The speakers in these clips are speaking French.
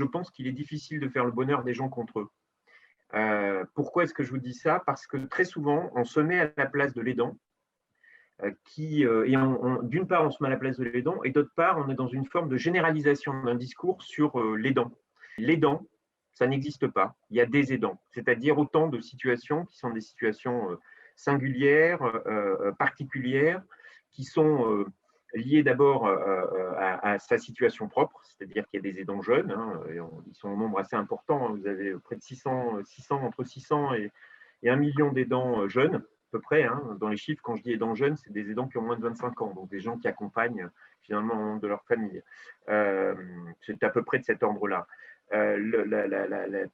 je pense qu'il est difficile de faire le bonheur des gens contre eux. Pourquoi est-ce que je vous dis ça? Parce que très souvent, on se met à la place de l'aidant, d'une part, on se met à la place de l'aidant, et d'autre part, on est dans une forme de généralisation d'un discours sur l'aidant. L'aidant, ça n'existe pas. Il y a des aidants, c'est-à-dire autant de situations qui sont des situations singulières, particulières, qui sont liées d'abord à sa situation propre, c'est-à-dire qu'il y a des aidants jeunes, hein, ils sont en nombre assez important, hein, vous avez près de 600, entre 600 et 1 million d'aidants jeunes, à peu près, hein, dans les chiffres, quand je dis aidants jeunes, c'est des aidants qui ont moins de 25 ans, donc des gens qui accompagnent finalement un membre de leur famille. C'est à peu près de cet ordre-là.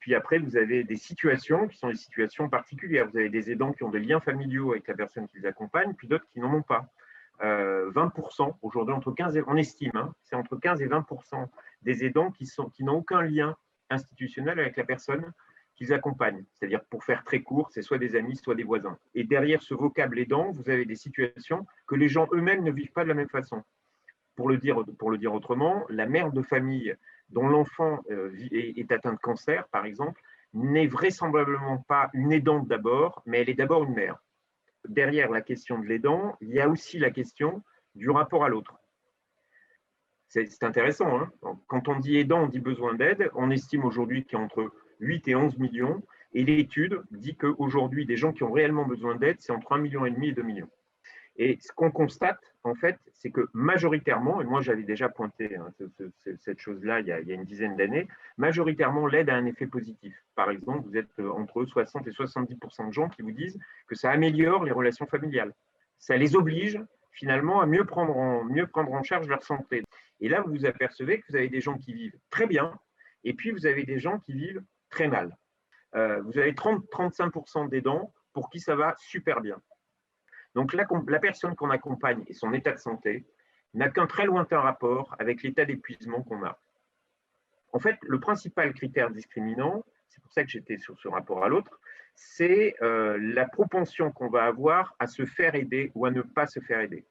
Puis après, vous avez des situations qui sont des situations particulières. Vous avez des aidants qui ont des liens familiaux avec la personne qui les accompagne, puis d'autres qui n'en ont pas. 20%, aujourd'hui, on estime, hein, c'est entre 15 et 20% des aidants qui n'ont aucun lien institutionnel avec la personne qu'ils accompagnent. C'est-à-dire, pour faire très court, c'est soit des amis, soit des voisins. Et derrière ce vocable aidant, vous avez des situations que les gens eux-mêmes ne vivent pas de la même façon. Pour le dire autrement, la mère de famille dont l'enfant est atteint de cancer, par exemple, n'est vraisemblablement pas une aidante d'abord, mais elle est d'abord une mère. Derrière la question de l'aidant, il y a aussi la question du rapport à l'autre. C'est intéressant, hein. Quand on dit aidant, on dit besoin d'aide. On estime aujourd'hui qu'il y a entre 8 et 11 millions. Et l'étude dit qu'aujourd'hui, des gens qui ont réellement besoin d'aide, c'est entre 1,5 million et 2 millions. Et ce qu'on constate, en fait, c'est que majoritairement, et moi j'avais déjà pointé cette chose-là il y a une dizaine d'années, majoritairement l'aide a un effet positif. Par exemple, vous êtes entre 60 et 70% de gens qui vous disent que ça améliore les relations familiales. Ça les oblige finalement à mieux prendre en charge leur santé. Et là, vous vous apercevez que vous avez des gens qui vivent très bien, et puis vous avez des gens qui vivent très mal. Vous avez 30-35% d'aidants pour qui ça va super bien. Donc la personne qu'on accompagne et son état de santé n'a qu'un très lointain rapport avec l'état d'épuisement qu'on a. En fait, le principal critère discriminant, c'est pour ça que j'étais sur ce rapport à l'autre, c'est la propension qu'on va avoir à se faire aider ou à ne pas se faire aider.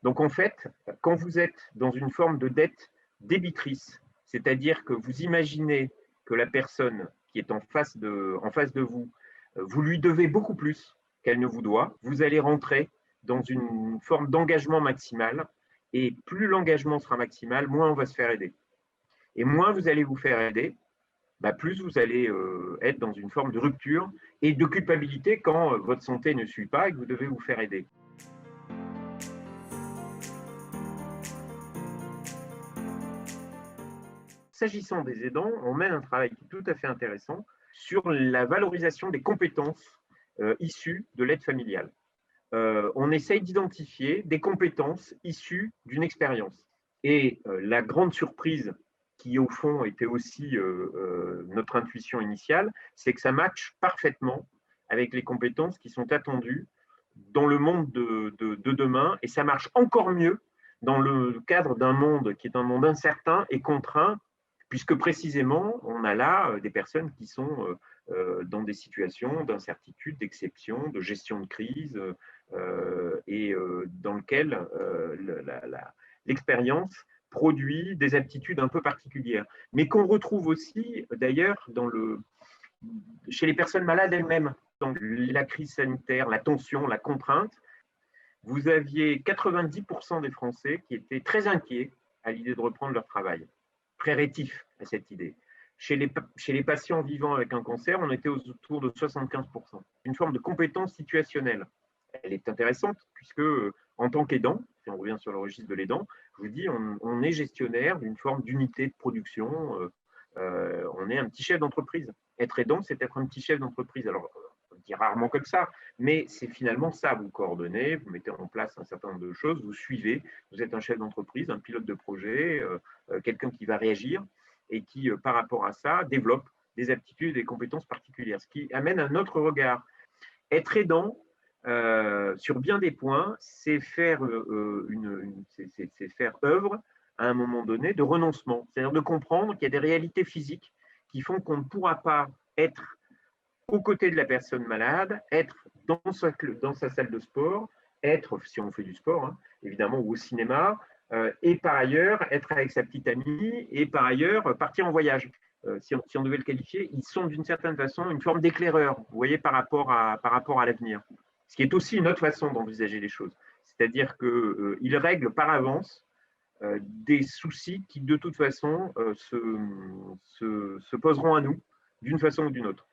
Donc en fait, quand vous êtes dans une forme de dette débitrice, c'est-à-dire que vous imaginez que la personne qui est en face de vous, vous lui devez beaucoup plus qu'elle ne vous doit, vous allez rentrer dans une forme d'engagement maximal, et plus l'engagement sera maximal, moins on va se faire aider. Et moins vous allez vous faire aider, plus vous allez être dans une forme de rupture et de culpabilité quand votre santé ne suit pas et que vous devez vous faire aider. S'agissant des aidants, on mène un travail qui est tout à fait intéressant sur la valorisation des compétences issues de l'aide familiale. On essaye d'identifier des compétences issues d'une expérience. Et la grande surprise qui, au fond, était aussi notre intuition initiale, c'est que ça matche parfaitement avec les compétences qui sont attendues dans le monde de demain, et ça marche encore mieux dans le cadre d'un monde qui est un monde incertain et contraint, puisque précisément, on a là des personnes qui sont dans des situations d'incertitude, d'exception, de gestion de crise, et dans lequel l'expérience produit des aptitudes un peu particulières, mais qu'on retrouve aussi d'ailleurs chez les personnes malades elles-mêmes. Dans la crise sanitaire, la tension, la contrainte, vous aviez 90% des Français qui étaient très inquiets à l'idée de reprendre leur travail, très rétifs à cette idée. Chez les patients vivant avec un cancer, on était autour de 75%. Une forme de compétence situationnelle. Elle est intéressante puisque, en tant qu'aidant, si on revient sur le registre de l'aidant, je vous dis, on est gestionnaire d'une forme d'unité de production. On est un petit chef d'entreprise. Être aidant, c'est être un petit chef d'entreprise. Alors, on le dit rarement comme ça, mais c'est finalement ça. Vous coordonnez, vous mettez en place un certain nombre de choses, vous suivez, vous êtes un chef d'entreprise, un pilote de projet, quelqu'un qui va réagir et qui, par rapport à ça, développe des aptitudes et des compétences particulières, ce qui amène un autre regard. Être aidant, sur bien des points, c'est faire, faire œuvre à un moment donné de renoncement, c'est-à-dire de comprendre qu'il y a des réalités physiques qui font qu'on ne pourra pas être aux côtés de la personne malade, être dans sa salle de sport, être, si on fait du sport, hein, évidemment, ou au cinéma, et par ailleurs être avec sa petite amie, et par ailleurs partir en voyage. Si on devait le qualifier, ils sont d'une certaine façon une forme d'éclaireur, vous voyez, par rapport à l'avenir. Ce qui est aussi une autre façon d'envisager les choses. C'est-à-dire qu'ils règlent par avance des soucis qui, de toute façon, se poseront à nous d'une façon ou d'une autre.